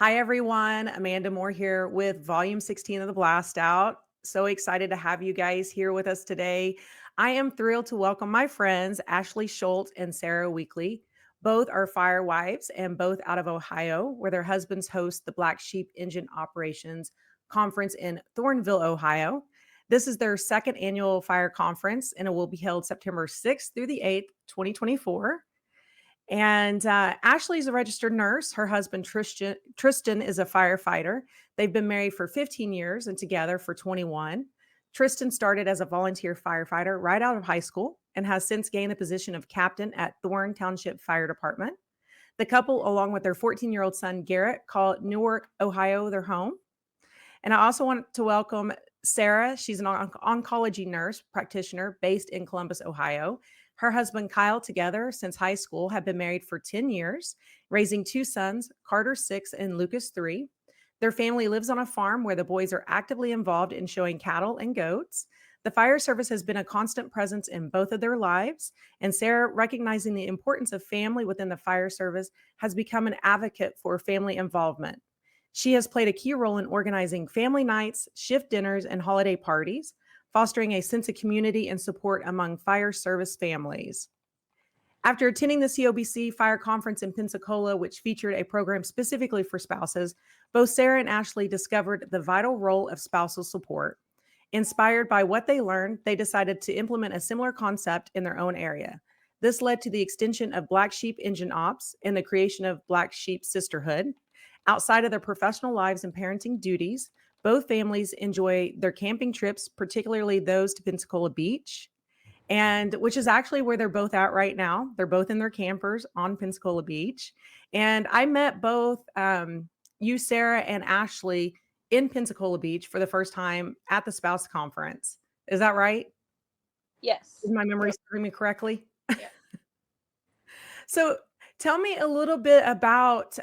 Hi, everyone. Amanda Moore here with Volume 16 of the Blastout. So excited to have you guys here with us today. I am thrilled to welcome my friends, Ashley Schultz and Sarah Weekly. Both are fire wives and both out of Ohio, where their husbands host the Black Sheep Engine Operations Conference in Thornville, Ohio. This is their second annual fire conference, and it will be held September 6th through the 8th, 2024. And Ashley's a registered nurse. Her husband, Tristan, is a firefighter. They've been married for 15 years and together for 21. Tristan started as a volunteer firefighter right out of high school and has since gained the position of captain at Thorn Township Fire Department. The couple, along with their 14-year-old son, Garrett, call Newark, Ohio, their home. And I also want to welcome Sarah. She's an oncology nurse practitioner based in Columbus, Ohio. Her husband, Kyle, together since high school, have been married for 10 years, raising two sons, Carter 6 and Lucas 3. Their family lives on a farm where the boys are actively involved in showing cattle and goats. The fire service has been a constant presence in both of their lives, and Sarah, recognizing the importance of family within the fire service, has become an advocate for family involvement. She has played a key role in organizing family nights, shift dinners, and holiday parties, fostering a sense of community and support among fire service families. After attending the COBC Fire Conference in Pensacola, which featured a program specifically for spouses, both Sarah and Ashley discovered the vital role of spousal support. Inspired by what they learned, they decided to implement a similar concept in their own area. This led to the extension of Black Sheep Engine Ops and the creation of Black Sheep Sisterhood. Outside of their professional lives and parenting duties, both families enjoy their camping trips, particularly those to Pensacola Beach, and which is actually where they're both at right now. They're both in their campers on Pensacola Beach. And I met both you, Sarah, and Ashley in Pensacola Beach for the first time at the spouse conference. Is that right? Yes. Is my memory Yep. serving me correctly? Yeah. So tell me a little bit about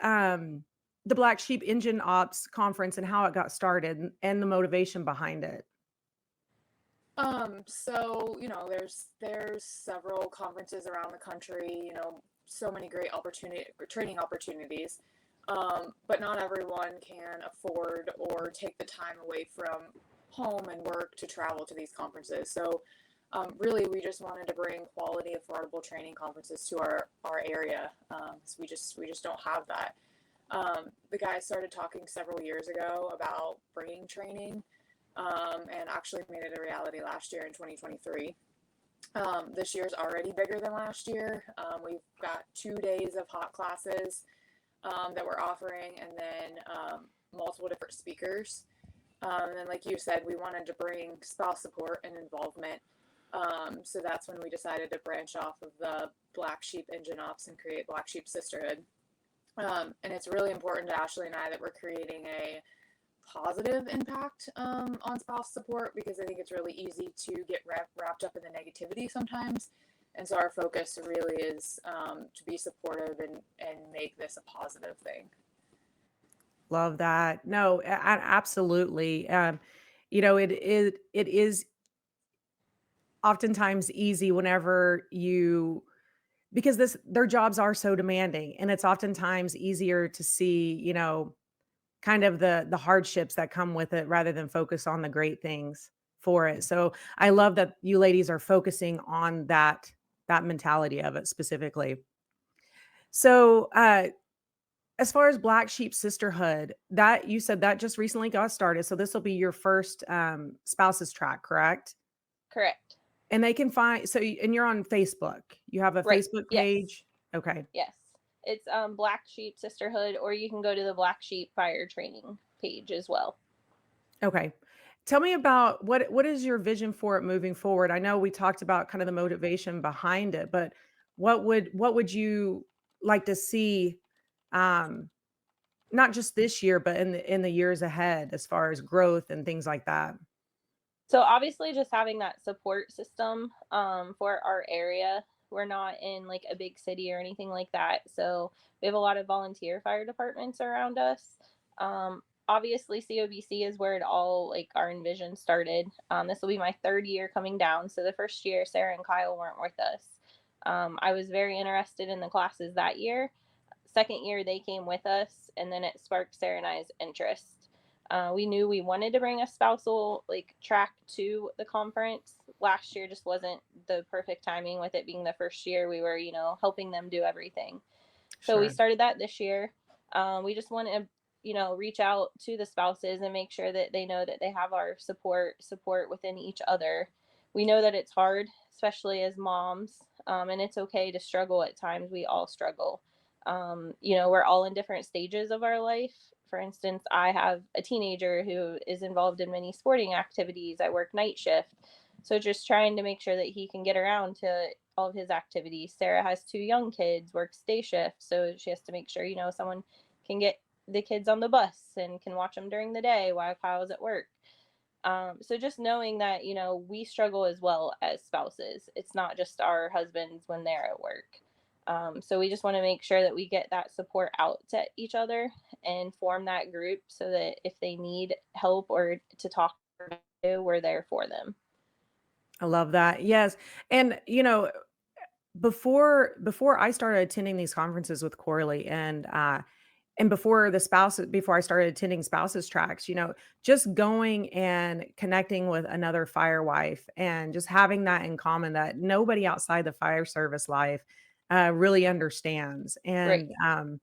the Black Sheep Engine Ops conference and how it got started and the motivation behind it. There's several conferences around the country, so many great training opportunities. But not everyone can afford or take the time away from home and work to travel to these conferences. So really, we just wanted to bring quality, affordable training conferences to our area. So we just don't have that. The guys started talking several years ago about bringing training, and actually made it a reality last year in 2023. This year's already bigger than last year. We've got 2 days of hot classes that we're offering, and then multiple different speakers. And then, like you said, we wanted to bring spouse support and involvement. So that's when we decided to branch off of the Black Sheep Engine Ops and create Black Sheep Sisterhood. And it's really important to Ashley and I that we're creating a positive impact on spouse support, because I think it's really easy to get wrapped up in the negativity sometimes. And so our focus really is to be supportive and make this a positive thing. Love that. No, absolutely. It is oftentimes easy whenever you because this their jobs are so demanding, and it's oftentimes easier to see, kind of the hardships that come with it rather than focus on the great things for it. So I love that you ladies are focusing on that mentality of it specifically. So as far as Black Sheep Sisterhood, that you said that just recently got started. So this will be your first spouses track, correct? Correct. And they can find and you're on Facebook. You have a Right. Facebook Yes. page. Okay. Yes. It's Black Sheep Sisterhood, or you can go to the Black Sheep Fire Training page as well. Okay. Tell me about what is your vision for it moving forward? I know we talked about kind of the motivation behind it, but what would you like to see um not just this year, but in the years ahead as far as growth and things like that? So obviously, just having that support system for our area. We're not in like a big city or anything like that, so we have a lot of volunteer fire departments around us. Obviously, COBC is where it all like our envision started. This will be my third year coming down. So the first year, Sarah and Kyle weren't with us. I was very interested in the classes that year, second year they came with us, and then it sparked Sarah and I's interest. We knew we wanted to bring a spousal like track to the conference. Last year just wasn't the perfect timing with it being the first year. We were, helping them do everything. So we Sure. started that this year. We just want to, reach out to the spouses and make sure that they know that they have our support within each other. We know that it's hard, especially as moms, and it's okay to struggle at times. We all struggle. We're all in different stages of our life. For instance, I have a teenager who is involved in many sporting activities. I work night shift. So just trying to make sure that he can get around to all of his activities. Sarah has two young kids, works day shift, so she has to make sure, someone can get the kids on the bus and can watch them during the day while Kyle's at work. So just knowing that, we struggle as well as spouses. It's not just our husbands when they're at work. So we just want to make sure that we get that support out to each other and form that group so that if they need help or to talk to, we're there for them. I love that. Yes. And before I started attending these conferences with Corley and before I started attending spouses tracks, just going and connecting with another fire wife and just having that in common that nobody outside the fire service life really understands. Right. And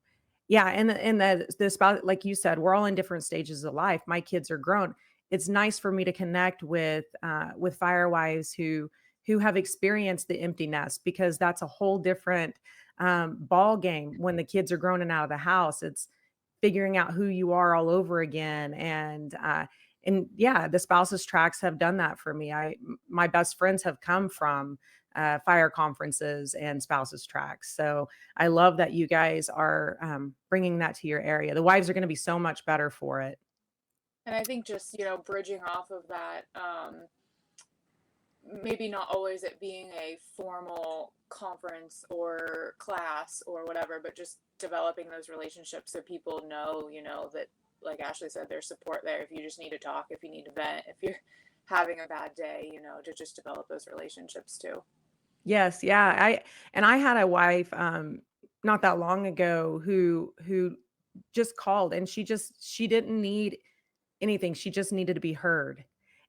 yeah, and the spouse, like you said, we're all in different stages of life. My kids are grown. It's nice for me to connect with fire wives who have experienced the empty nest, because that's a whole different ball game when the kids are grown and out of the house. It's figuring out who you are all over again. And yeah, the spouses tracks have done that for me. My best friends have come from fire conferences and spouses tracks. So I love that you guys are bringing that to your area. The wives are going to be so much better for it. And I think just, bridging off of that, maybe not always it being a formal conference or class or whatever, but just developing those relationships so people know, that, like Ashley said, there's support there if you just need to talk, if you need to vent, if you're having a bad day, to just develop those relationships too. Yes, yeah. I had a wife not that long ago who just called, and she didn't need anything. She just needed to be heard.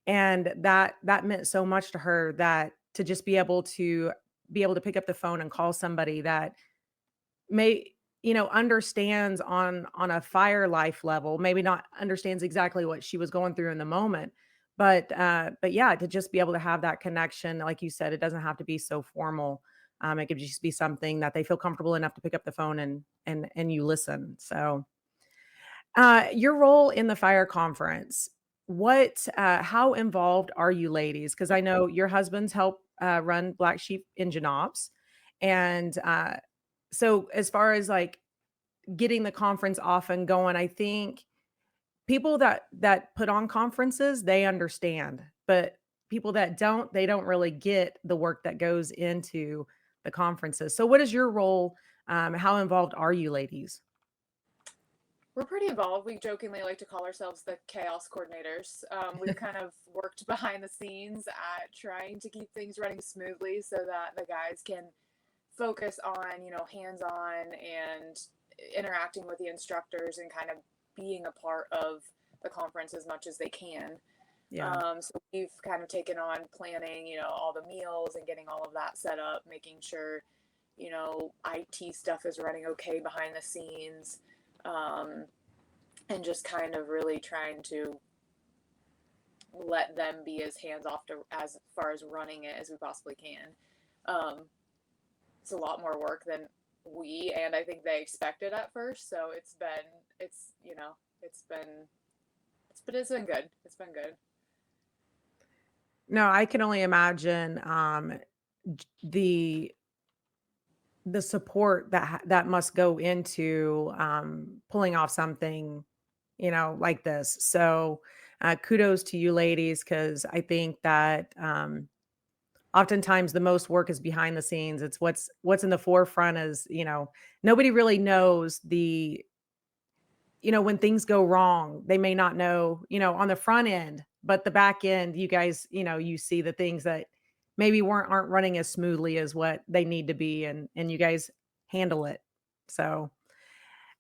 And that meant so much to her, that to just be able to pick up the phone and call somebody that may understands on a fire life level, maybe not understands exactly what she was going through in the moment, but yeah, to just be able to have that connection, like you said, it doesn't have to be so formal. It could just be something that they feel comfortable enough to pick up the phone and you listen. So your role in the fire conference, how involved are you ladies? Because I know your husbands help run Black Sheep Engine Ops. And so as far as like getting the conference off and going, I think people that put on conferences, they understand, but people that don't, they don't really get the work that goes into the conferences. So what is your role? How involved are you ladies? We're pretty involved. We jokingly like to call ourselves the chaos coordinators. We've kind of worked behind the scenes at trying to keep things running smoothly so that the guys can focus on, hands-on and interacting with the instructors and kind of being a part of the conference as much as they can. Yeah. So we've kind of taken on planning, all the meals and getting all of that set up, making sure, IT stuff is running okay behind the scenes, and just kind of really trying to let them be as hands off to as far as running it as we possibly can. Um, it's a lot more work than we and I think they expected at first. So it's been good. It's been good. No, I can only imagine the support that must go into pulling off something like this. So kudos to you ladies, because I think that oftentimes the most work is behind the scenes. It's what's in the forefront is, nobody really knows when things go wrong. They may not know, on the front end, but the back end, you guys, you see the things that maybe aren't running as smoothly as what they need to be, and you guys handle it. So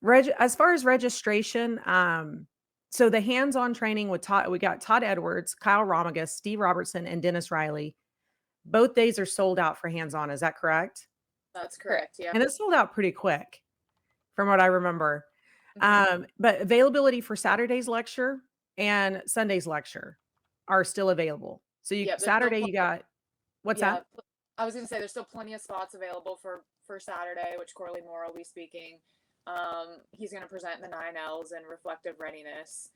As far as registration, so the hands-on training with Todd, we got Todd Edwards, Kyle Romagus, Steve Robertson, and Dennis Riley. Both days are sold out for hands-on. Is that correct? That's Correct. correct. Yeah. And it's sold out pretty quick from what I remember. Hmm. But availability for Saturday's lecture and Sunday's lecture are still available. So you Yeah. Saturday you got what's Yeah. that? I was gonna say there's still plenty of spots available for Saturday, which Corley Moore will be speaking. He's gonna present the 9 Ls and reflective readiness.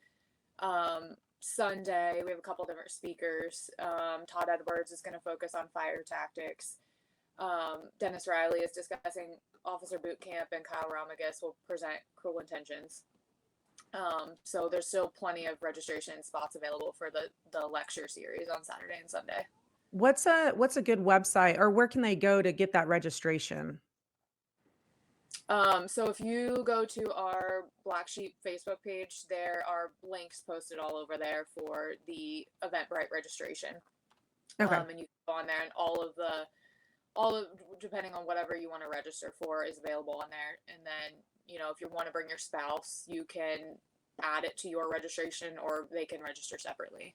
Sunday we have a couple different speakers. Todd Edwards is gonna focus on fire tactics. Dennis Riley is discussing officer boot camp, and Kyle Romagus will present cruel intentions. So there's still plenty of registration spots available for the lecture series on Saturday and Sunday. What's a good website, or where can they go to get that registration? So if you go to our Black Sheep Facebook page, there are links posted all over there for the Eventbrite registration. Okay. And you can go on there, and all of depending on whatever you want to register for is available on there. And then, if you want to bring your spouse, you can add it to your registration, or they can register separately.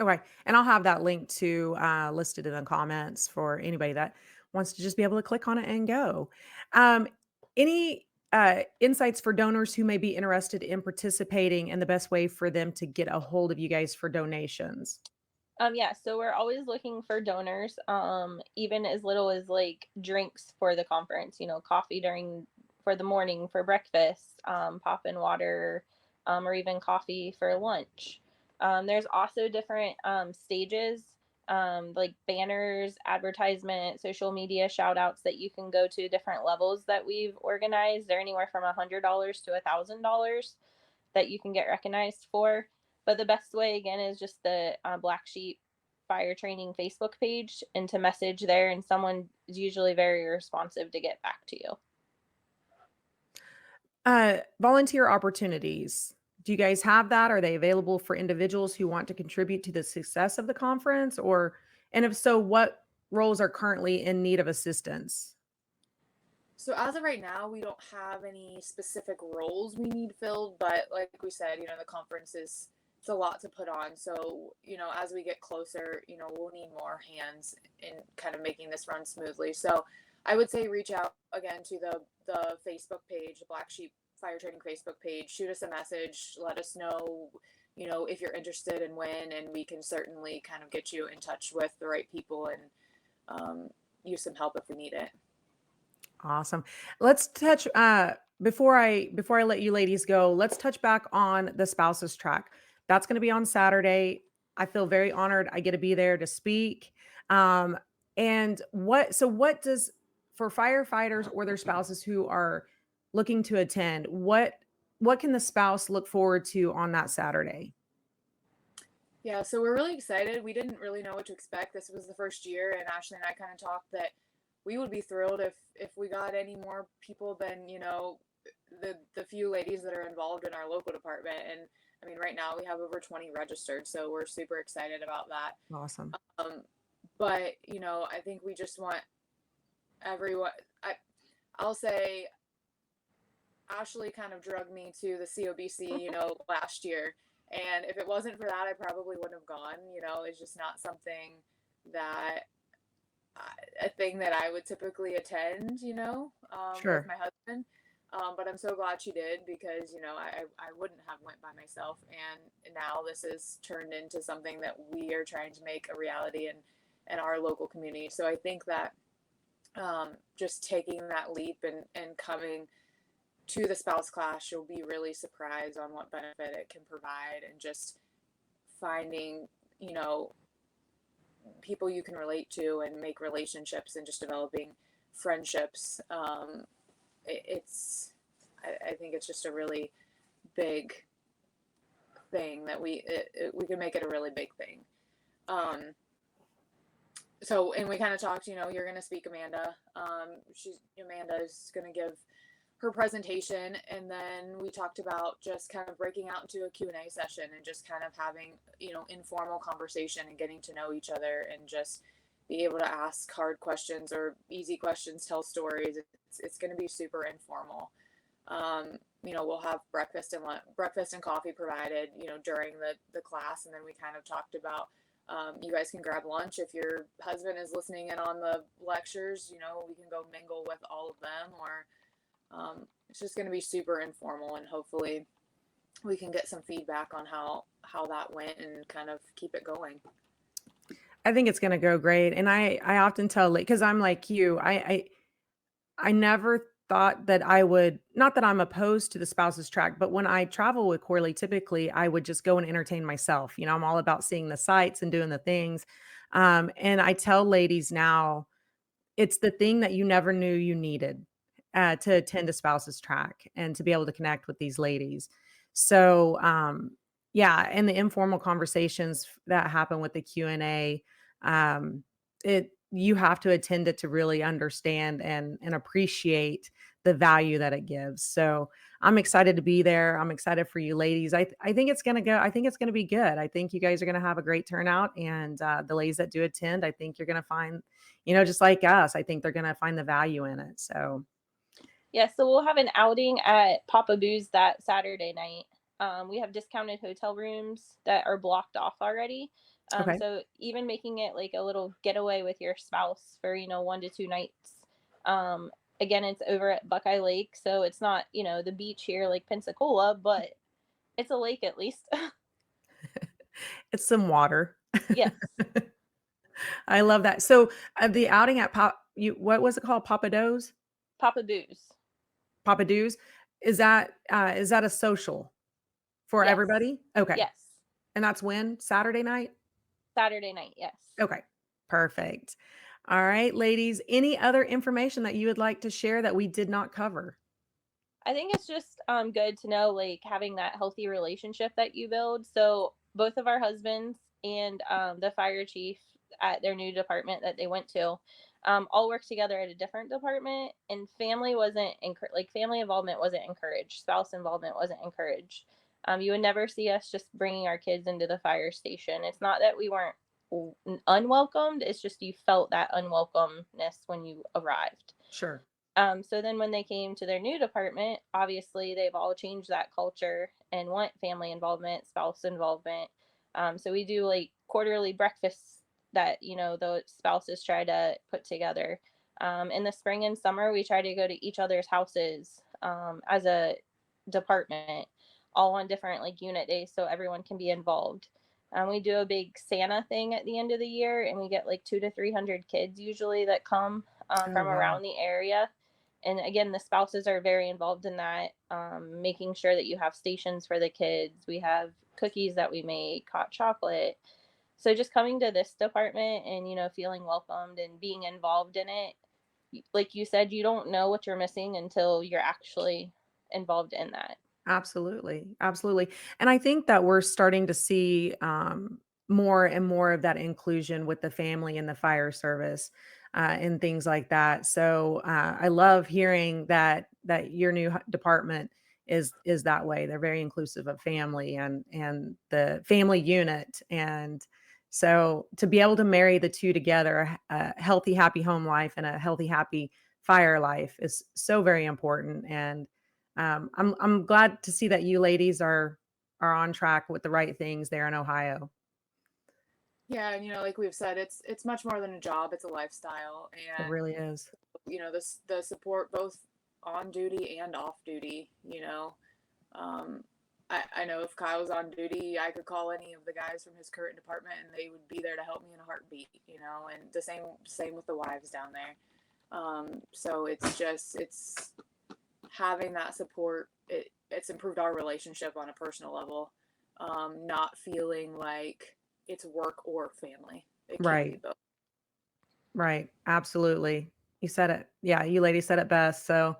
Okay. And I'll have that link to listed in the comments for anybody that wants to just be able to click on it and go. Um, any insights for donors who may be interested in participating and the best way for them to get a hold of you guys for donations? Yeah, so we're always looking for donors, even as little as like drinks for the conference, coffee for the morning for breakfast, pop in water, or even coffee for lunch. There's also different stages, like banners, advertisement, social media shout outs that you can go to, different levels that we've organized. They're anywhere from $100 to $1,000 that you can get recognized for. But the best way, again, is just the Black Sheep Fire Training Facebook page, and to message there, and someone is usually very responsive to get back to you. Volunteer opportunities. Do you guys have that? Are they available for individuals who want to contribute to the success of the conference? And if so, what roles are currently in need of assistance? So as of right now, we don't have any specific roles we need filled, but like we said, the conference it's a lot to put on. So, as we get closer, we'll need more hands in kind of making this run smoothly. So I would say reach out again to the Facebook page, the Black Sheep Fire Training Facebook page, shoot us a message, let us know, if you're interested and when, and we can certainly kind of get you in touch with the right people and use some help if we need it. Awesome. Let's touch before I let you ladies go, let's touch back on the spouses track. That's going to be on Saturday. I feel very honored I get to be there to speak. And what does for firefighters or their spouses who are looking to attend, what can the spouse look forward to on that Saturday? Yeah, so we're really excited. We didn't really know what to expect. This was the first year, and Ashley and I kind of talked that we would be thrilled if we got any more people than the few ladies that are involved in our local department. And I mean, right now we have over 20 registered, so we're super excited about that. Awesome. But I think we just want everyone. I'll say Ashley kind of drugged me to the COBC, last year. And if it wasn't for that, I probably wouldn't have gone. It's just not something that a thing that I would typically attend, Sure. with my husband. But I'm so glad she did because, I wouldn't have went by myself. And now this has turned into something that we are trying to make a reality in our local community. So I think that just taking that leap and coming to the spouse class, you'll be really surprised on what benefit it can provide, and just finding, people you can relate to and make relationships, and just developing friendships. I think it's just a really big thing that we can make it a really big thing. So, and we kind of talked, you're going to speak, Amanda. Amanda is going to give her presentation, and then we talked about just kind of breaking out into a Q&A session and just kind of having, informal conversation and getting to know each other, and just be able to ask hard questions or easy questions, tell stories. It's going to be super informal. We'll have breakfast and coffee provided, during the class. And then we kind of talked about, you guys can grab lunch if your husband is listening in on the lectures. We can go mingle with all of them, or it's just going to be super informal, and hopefully we can get some feedback on how that went and kind of keep it going. I think it's going to go great. And I often tell, because I'm like you, I never thought that I would, not that I'm opposed to the spouses track, but when I travel with Corley, typically I would just go and entertain myself. I'm all about seeing the sights and doing the things. And I tell ladies now, it's the thing that you never knew you needed to attend a spouses track and to be able to connect with these ladies. So, yeah, and the informal conversations that happen with the Q&A, it you have to attend it to really understand and appreciate the value that it gives. So, I'm excited to be there. I'm excited for you ladies. I think it's gonna go. I think it's gonna be good. I think you guys are gonna have a great turnout, and the ladies that do attend, I think you're gonna find, just like us, I think they're gonna find the value in it. So, Yeah, so we'll have an outing at Papa Boo's that Saturday night. We have discounted hotel rooms that are blocked off already. okay. So even making it like a little getaway with your spouse for 1 to 2 nights. Um, Again, it's over at Buckeye Lake, so it's not the beach here like Pensacola, but it's a lake at least. It's some water. Yes, I love that. So, the outing at what was it called? Papados? Papa Boo's. Papadoos? Is that a social for Yes, everybody? Okay. yes, And that's when? Saturday night? Saturday night. Yes. Okay. Perfect. All right, ladies, any other information that you would like to share that we did not cover? I think it's just good to know like having that healthy relationship that you build. So both of our husbands and the fire chief at their new department that they went to all work together at a different department, and family wasn't like family involvement wasn't encouraged. Spouse involvement wasn't encouraged. You would never see us just bringing our kids into the fire station. It's not that we weren't unwelcomed. It's just you felt that unwelcomeness when you arrived. Sure. So then when they came to their new department, obviously they've all changed that culture and want family involvement, spouse involvement. So we do like quarterly breakfasts that, the spouses try to put together. In the spring and summer, we try to go to each other's houses as a department, all on different like unit days so everyone can be involved. We do a big Santa thing at the end of the year, and we get like 200 to 300 kids usually that come Oh, from wow. around the area. And again, the spouses are very involved in that, making sure that you have stations for the kids. We have cookies that we make, hot chocolate. So just coming to this department and feeling welcomed and being involved in it, like you said, you don't know what you're missing until you're actually involved in that. Absolutely, absolutely, and I think that we're starting to see, more and more of that inclusion with the family and the fire service, and things like that. So, I love hearing that your new department is that way. They're very inclusive of family and the family unit, and so to be able to marry the two together, a healthy, happy home life and a healthy, happy fire life is so very important. And I'm glad to see that you ladies are on track with the right things there in Ohio. Yeah, and like we've said, it's much more than a job; it's a lifestyle, It and really is. the support both on duty and off duty. Um, I know if Kyle was on duty, I could call any of the guys from his current department, and they would be there to help me in a heartbeat. And the same with the wives down there. So it's having that support. It's improved our relationship on a personal level. Not feeling like it's work or family. It can be Right. both. Right. Absolutely. You said it. Yeah, you ladies said it best. So,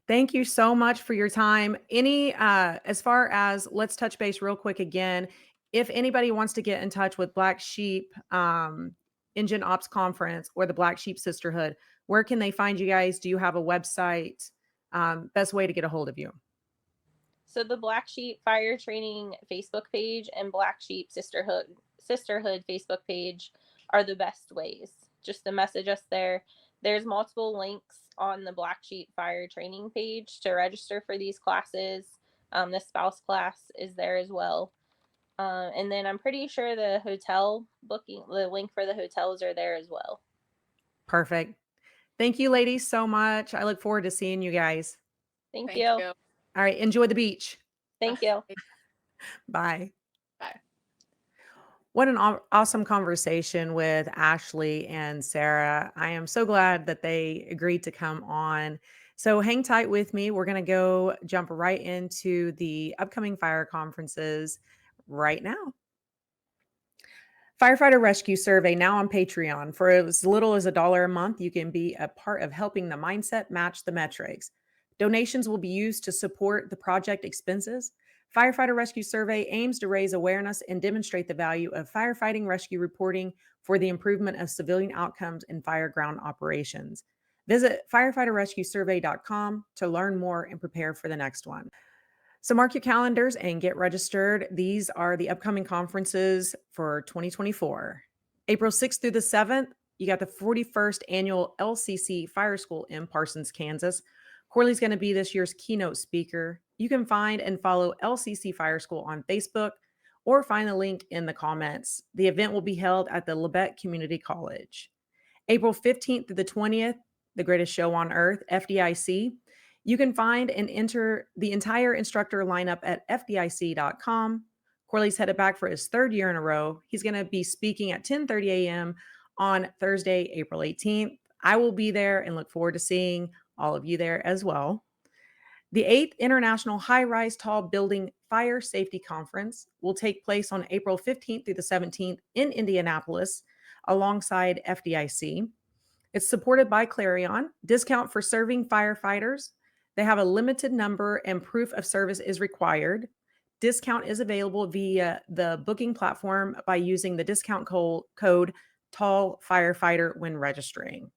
thank you so much for your time. As far as, let's touch base real quick again. If anybody wants to get in touch with Black Sheep Engine Ops Conference or the Black Sheep Sisterhood, where can they find you guys? Do you have a website? Best way to get a hold of you. So the Black Sheep Fire Training Facebook page and Black Sheep Sisterhood Facebook page are the best ways. Just to message us there. There's multiple links on the Black Sheep Fire training page to register for these classes. The spouse class is there as well. And then I'm pretty sure the hotel booking, the link for the hotels are there as well. Perfect. Thank you, ladies, so much. I look forward to seeing you guys. Thank Thank you. you. All right. Enjoy the beach. Thank you. Bye. Bye. What an awesome conversation with Ashley and Sarah. I am so glad that they agreed to come on. So hang tight with me. We're going to go jump right into the upcoming fire conferences right now. Firefighter Rescue Survey now on Patreon. For as little as $1 a month, you can be a part of helping the mindset match the metrics. Donations will be used to support the project expenses. Firefighter Rescue Survey aims to raise awareness and demonstrate the value of firefighting rescue reporting for the improvement of civilian outcomes in fireground operations. Visit firefighterrescuesurvey.com to learn more and prepare for the next one. So mark your calendars and get registered. These are the upcoming conferences for 2024. April 6th through the 7th, you got the 41st annual LCC Fire School in Parsons, Kansas. Corley's going to be this year's keynote speaker. You can find and follow LCC Fire School on Facebook or find the link in the comments. The event will be held at the Labette Community College. April 15th through the 20th, the greatest show on earth, FDIC. You can find and enter the entire instructor lineup at fdic.com. Corley's headed back for his third year in a row. He's going to be speaking at 10:30 a.m. on Thursday, April 18th. I will be there and look forward to seeing all of you there as well. The 8th International High-Rise Tall Building Fire Safety Conference will take place on April 15th through the 17th in Indianapolis alongside FDIC. It's supported by Clarion. Discount for serving firefighters. They have a limited number and proof of service is required. Discount is available via the booking platform by using the discount code Tall Firefighter when registering.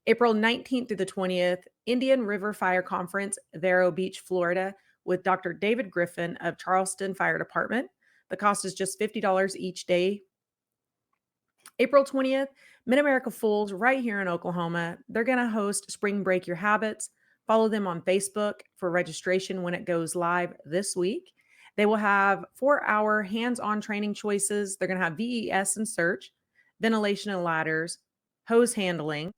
April 19th through the 20th, Indian River Fire Conference, Vero Beach, Florida, with Dr. David Griffin of Charleston Fire Department. The cost is just $50 each day. April 20th, Mid-America Fools right here in Oklahoma. They're going to host Spring Break Your Habits. Follow them on Facebook for registration when it goes live this week. They will have 4-hour hands-on training choices. They're going to have VES and search, ventilation and ladders, hose handling,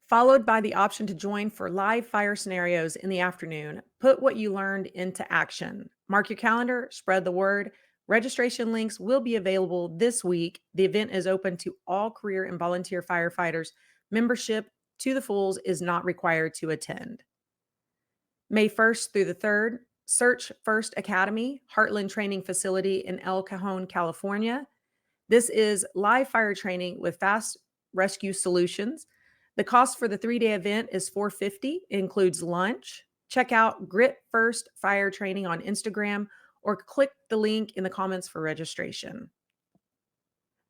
followed by the option to join for live fire scenarios in the afternoon. Put what you learned into action. Mark your calendar, spread the word. Registration links will be available this week. The event is open to all career and volunteer firefighters. Membership to the Fools is not required to attend. May 1st through the 3rd, Search First Academy, Heartland Training Facility in El Cajon, California. This is live fire training with fast rescue solutions. The cost for the 3-day event is $450. It includes lunch. Check out Grit First Fire Training on Instagram or click the link in the comments for registration.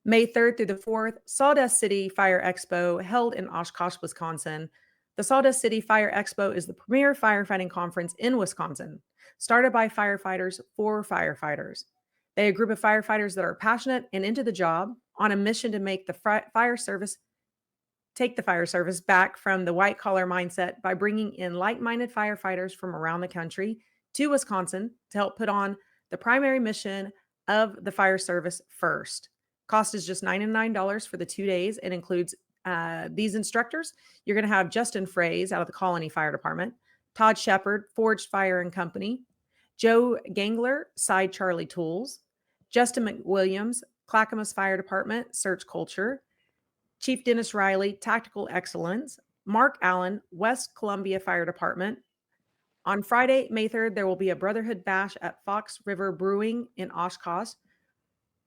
May 3rd through the 4th, Sawdust City Fire Expo held in Oshkosh, Wisconsin. The Sawdust City Fire Expo is the premier firefighting conference in Wisconsin, started by firefighters for firefighters. They're a group of firefighters that are passionate and into the job, on a mission to make the fire service back from the white collar mindset by bringing in like-minded firefighters from around the country to Wisconsin to help put on the primary mission of the fire service first. Cost is just $99 for the 2 days. It includes these instructors. You're going to have Justin Fraze out of the Colony Fire Department, Todd Shepard, Forged Fire and Company, Joe Gangler, Side Charlie Tools, Justin McWilliams, Clackamas Fire Department, Search Culture, Chief Dennis Riley, Tactical Excellence, Mark Allen, West Columbia Fire Department. On Friday, May 3rd, there will be a Brotherhood Bash at Fox River Brewing in Oshkosh,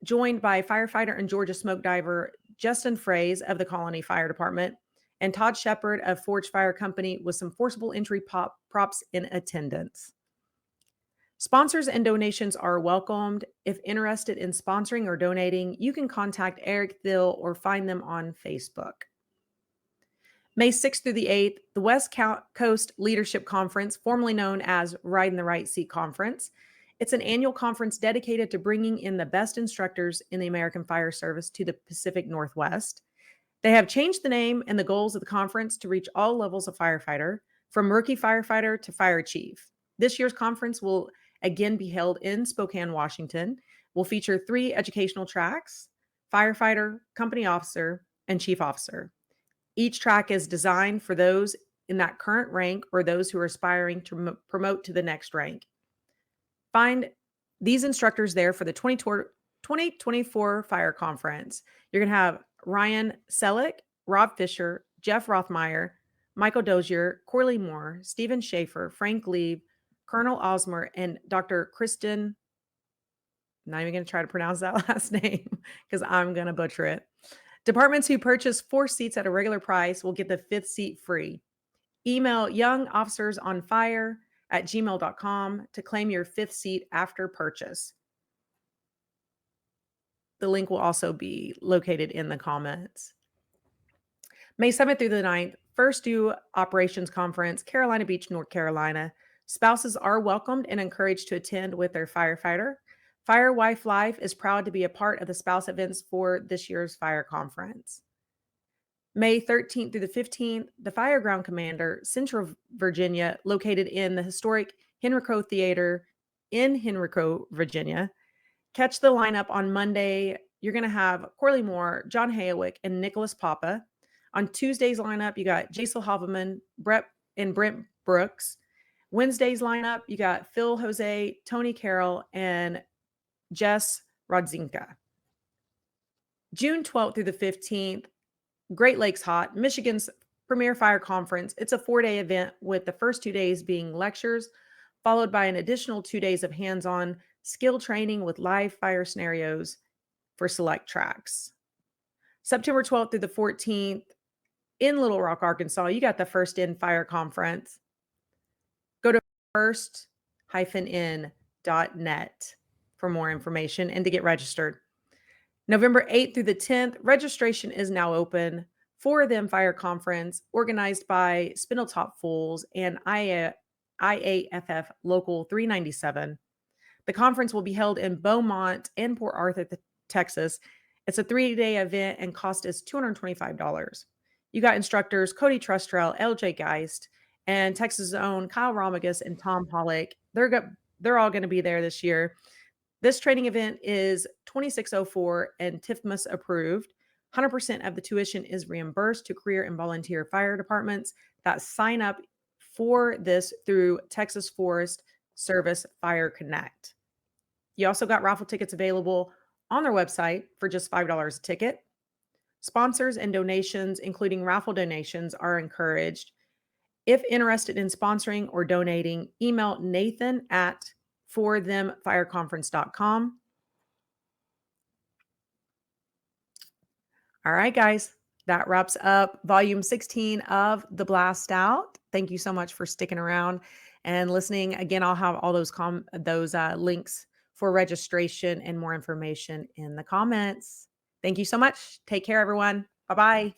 joined by firefighter and Georgia smoke diver Justin Fraze of the Colony Fire Department and Todd Shepard of Forge Fire Company with some forcible entry props in attendance. Sponsors and donations are welcomed. If interested in sponsoring or donating, you can contact Eric Thill or find them on Facebook. May 6th through the 8th, the West Coast Leadership Conference, formerly known as Ride in the Right Seat Conference. It's an annual conference dedicated to bringing in the best instructors in the American Fire Service to the Pacific Northwest. They have changed the name and the goals of the conference to reach all levels of firefighter, from rookie firefighter to fire chief. This year's conference will again be held in Spokane, Washington. Will feature 3 educational tracks: firefighter, company officer, and chief officer. Each track is designed for those in that current rank or those who are aspiring to promote to the next rank. Find these instructors there for the 2024 Fire Conference. You're going to have Ryan Selleck, Rob Fisher, Jeff Rothmeyer, Michael Dozier, Corley Moore, Stephen Schaefer, Frank Lieb, Colonel Osmer, and Dr. Kristen. Not even going to try to pronounce that last name because I'm going to butcher it. Departments who purchase 4 seats at a regular price will get the 5th seat free. Email youngofficersonfire@gmail.com to claim your 5th seat after purchase. The link will also be located in the comments. May 7th through the 9th, First Due Operations Conference, Carolina Beach, North Carolina. Spouses are welcomed and encouraged to attend with their firefighter. Fire Wife Life is proud to be a part of the spouse events for this year's fire conference. May 13th through the 15th, the Fireground Commander, Central Virginia, located in the historic Henrico Theater in Henrico, Virginia. Catch the lineup on Monday. You're going to have Corley Moore, John Hayawick, and Nicholas Papa. On Tuesday's lineup, you got Jason Hoffman, Brett and Brent Brooks. Wednesday's lineup, you got Phil Jose, Tony Carroll, and Jess Rodzinka. June 12th through the 15th, Great Lakes Hot, Michigan's premier fire conference. It's a 4-day event with the first 2 days being lectures, followed by an additional 2 days of hands-on skill training with live fire scenarios for select tracks. September 12th through the 14th in Little Rock, Arkansas, you got the First In Fire Conference. Go to first-in.net for more information and to get registered. November 8th through the 10th, registration is now open for the Fire Conference organized by Spindletop Fools and IAFF Local 397. The conference will be held in Beaumont and Port Arthur, Texas. It's a 3-day event and cost is $225. You got instructors Cody Trustrell, LJ Geist, and Texas' own Kyle Romagus and Tom Pollock. They're all going to be there this year. This training event is 2604 and TIFMAS approved. 100% of the tuition is reimbursed to career and volunteer fire departments that sign up for this through Texas Forest Service Fire Connect. You also got raffle tickets available on their website for just $5 a ticket. Sponsors and donations, including raffle donations, are encouraged. If interested in sponsoring or donating, email Nathan at forthemfireconference.com. All right, guys, that wraps up volume 16 of the Blastout. Thank you so much for sticking around and listening. Again, I'll have all those links for registration and more information in the comments. Thank you so much. Take care, everyone. Bye-bye.